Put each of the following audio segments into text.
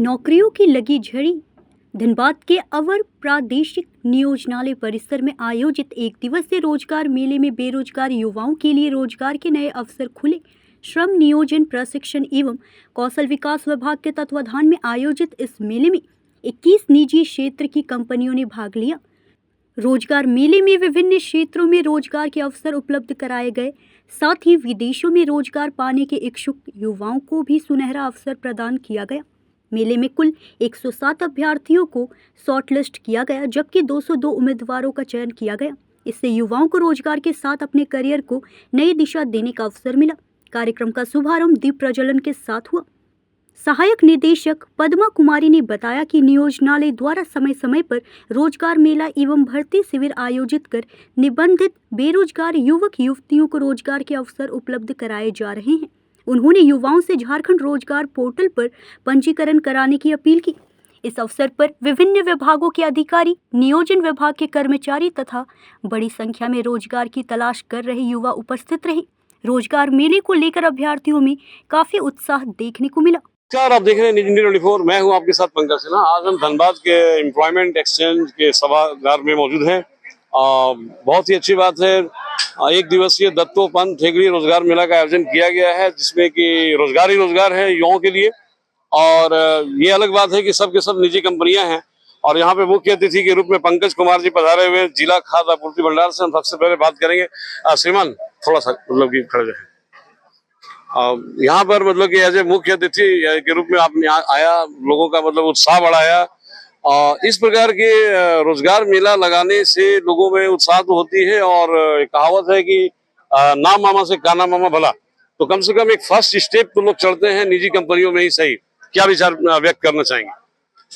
नौकरियों की लगी झड़ी। धनबाद के अवर प्रादेशिक नियोजनालय परिसर में आयोजित एक दिवसीय रोजगार मेले में बेरोजगार युवाओं के लिए रोजगार के नए अवसर खुले। श्रम नियोजन प्रशिक्षण एवं कौशल विकास विभाग के तत्वाधान में आयोजित इस मेले में 21 निजी क्षेत्र की कंपनियों ने भाग लिया। रोजगार मेले में विभिन्न क्षेत्रों में रोजगार के अवसर उपलब्ध कराए गए, साथ ही विदेशों में रोजगार पाने के इच्छुक युवाओं को भी सुनहरा अवसर प्रदान किया गया। मेले में कुल 107 अभ्यर्थियों को शॉर्टलिस्ट किया गया, जबकि 202 उम्मीदवारों का चयन किया गया। इससे युवाओं को रोजगार के साथ अपने करियर को नई दिशा देने का अवसर मिला। कार्यक्रम का शुभारंभ दीप प्रज्वलन के साथ हुआ। सहायक निदेशक पद्मा कुमारी ने बताया कि नियोजनालय द्वारा समय समय पर रोजगार मेला एवं भर्ती शिविर आयोजित कर निबंधित बेरोजगार युवक युवतियों को रोजगार के अवसर उपलब्ध कराए जा रहे हैं। उन्होंने युवाओं से झारखंड रोजगार पोर्टल पर पंजीकरण कराने की अपील की। इस अवसर पर विभिन्न विभागों के अधिकारी, नियोजन विभाग के कर्मचारी तथा बड़ी संख्या में रोजगार की तलाश कर रहे युवा उपस्थित रहे। रोजगार मेले को लेकर अभ्यर्थियों में काफी उत्साह देखने को मिला। नमस्कार, आप देख रहे हैं न्यूज़ इंडिया 24। मैं हूं आपके साथ पंकज सिन्हा। आज हम धनबाद के एम्प्लॉयमेंट एक्सचेंज के सभागार में मौजूद हैं। बहुत ही अच्छी बात है, एक दिवसीय दत्तोपंत ठेकड़ी रोजगार मेला का आयोजन किया गया है, जिसमें कि रोजगार ही रोजगार है युवाओं के लिए। और ये अलग बात है कि सब के सब निजी कंपनियां हैं। और यहाँ पे मुख्य अतिथि के रूप में पंकज कुमार जी पधारे हुए जिला खाद्य आपूर्ति भंडार से। हम सबसे पहले बात करेंगे। श्रीमान, थोड़ा सा मतलब कि खड़े रहे। यहाँ पर मतलब कि एज ए मुख्य अतिथि के रूप में आपने आया, लोगों का मतलब उत्साह बढ़ाया। इस प्रकार के रोजगार मेला लगाने से लोगों में उत्साह तो होती है। और कहावत है कि ना मामा से काना मामा भला, तो कम से कम एक फर्स्ट स्टेप तो लोग चढ़ते हैं निजी कंपनियों में ही। सही, क्या विचार व्यक्त करना चाहेंगे?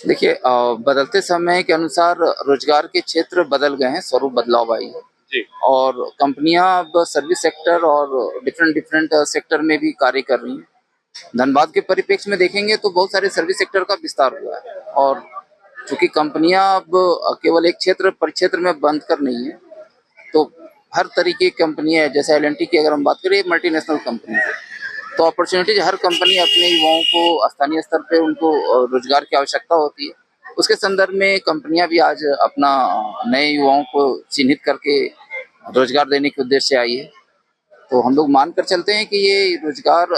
देखिए, बदलते समय के अनुसार रोजगार के क्षेत्र बदल गए हैं, स्वरूप बदलाव आई है जी। और कंपनियां अब सर्विस सेक्टर और डिफरेंट सेक्टर में भी कार्य कर रही हैं। धनबाद के परिप्रेक्ष्य में देखेंगे तो बहुत सारे सर्विस सेक्टर का विस्तार हुआ है। और चूंकि कंपनियां अब केवल एक क्षेत्र परिक्षेत्र में बंद कर नहीं है, तो हर तरीके की कंपनियां, जैसे L&T की अगर हम बात करें, मल्टीनेशनल कंपनी है, तो अपॉर्चुनिटीज हर कंपनी अपने युवाओं को स्थानीय स्तर पे उनको रोजगार की आवश्यकता होती है। उसके संदर्भ में कंपनियां भी आज अपना नए युवाओं को चिन्हित करके रोजगार देने के उद्देश्य से आई है। तो हम लोग मानकर चलते हैं कि ये रोजगार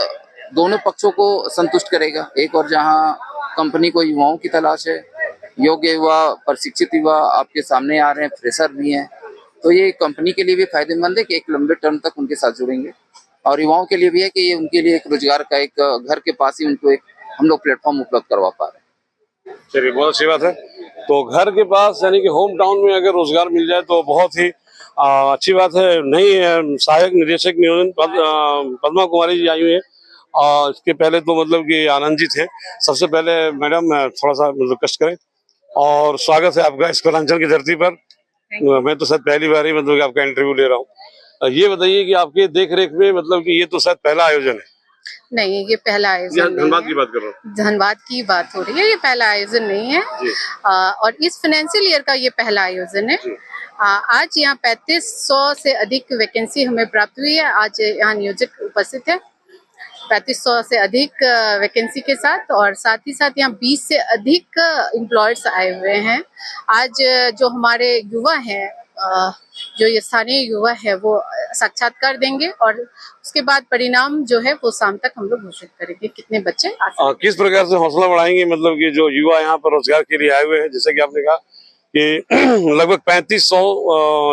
दोनों पक्षों को संतुष्ट करेगा। एक और जहां कंपनी को युवाओं की तलाश है, योग्य युवा, प्रशिक्षित युवा आपके सामने आ रहे हैं, फ्रेशर भी हैं, तो ये कंपनी के लिए भी फायदेमंद है कि एक लंबे टर्म तक उनके साथ जुड़ेंगे। और युवाओं के लिए भी है कि ये उनके लिए एक रोजगार का एक घर के पास ही उनको एक हम लोग प्लेटफॉर्म उपलब्ध करवा पा रहे हैं। चलिए, बहुत अच्छी बात है। तो घर के पास यानी कि होम टाउन में अगर रोजगार मिल जाए तो बहुत ही अच्छी बात है। नई सहायक निदेशक नियोजन पद्मा कुमारी जी आई हुई है। और इसके पहले तो मतलब कि आनंद जी थे। सबसे पहले मैडम थोड़ा सा मतलब कष्ट करें और स्वागत है आपका इस पूर्वांचल की धरती पर। मैं तो शायद पहली बार ही मतलब कि आपका इंटरव्यू ले रहा हूँ। ये बताइए कि आपके देख रेख में मतलब कि ये तो शायद पहला आयोजन है? नहीं, ये पहला आयोजन धनबाद की बात कर रहा हूँ। धनबाद की बात हो रही है, ये पहला आयोजन नहीं है। और इस फाइनेंशियल ईयर का ये पहला आयोजन है। आज यहाँ 3500 से अधिक वैकेंसी हमें प्राप्त हुई है। आज यहाँ नियोजक उपस्थित है 3500 से अधिक वैकेंसी के साथ, और साथ ही साथ यहाँ 20 से अधिक एम्प्लॉयर्स आए हुए हैं। आज जो हमारे युवा हैं, जो ये स्थानीय युवा है, वो साक्षात्कार देंगे और उसके बाद परिणाम जो है वो शाम तक हम लोग घोषित करेंगे कितने बच्चे आ सकते हैं। किस प्रकार से हौसला बढ़ाएंगे मतलब कि जो युवा यहाँ पर रोजगार के लिए आए हुए हैं? जैसे कि आपने कहा कि लगभग 3500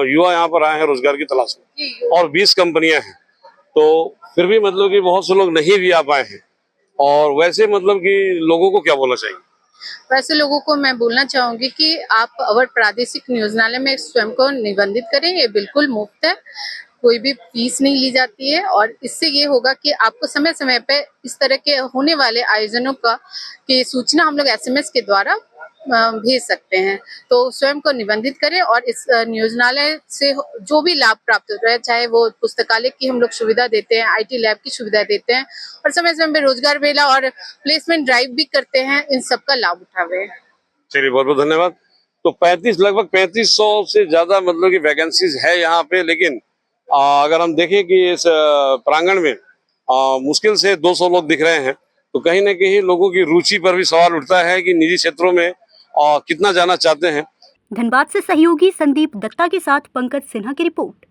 युवा यहाँ पर आए हैं रोजगार की तलाश में और 20 कंपनियां हैं, तो फिर भी मतलब कि बहुत से लोग नहीं भी आ पाए हैं। और वैसे मतलब कि लोगों को क्या बोलना चाहिए? वैसे लोगों को मैं बोलना चाहूंगी कि आप अवर प्रादेशिक नियोजनालय में स्वयं को निबंधित करें। ये बिल्कुल मुफ्त है, कोई भी फीस नहीं ली जाती है। और इससे ये होगा कि आपको समय समय पे इस तरह के होने वाले आयोजनों का की सूचना हम लोग SMS के द्वारा भेज सकते हैं। तो स्वयं को निबंधित करें और इस नियोजनालय से जो भी लाभ प्राप्त होता है, चाहे वो पुस्तकालय की हम लोग सुविधा देते हैं, IT लैब की सुविधा देते हैं, और समय समय पे रोजगार मेला और प्लेसमेंट ड्राइव भी करते हैं, इन सब का लाभ उठावे। चलिए, बहुत बहुत धन्यवाद। तो लगभग 3500 से ज्यादा मतलब की वैकेंसीज है यहाँ पे। लेकिन अगर हम देखें कि इस प्रांगण में मुश्किल से 200 लोग दिख रहे हैं। तो कहीं ना कहीं लोगों की रुचि पर भी सवाल उठता है कि निजी क्षेत्रों में कितना जाना चाहते हैं। धनबाद से सहयोगी संदीप दत्ता के साथ पंकज सिन्हा की रिपोर्ट।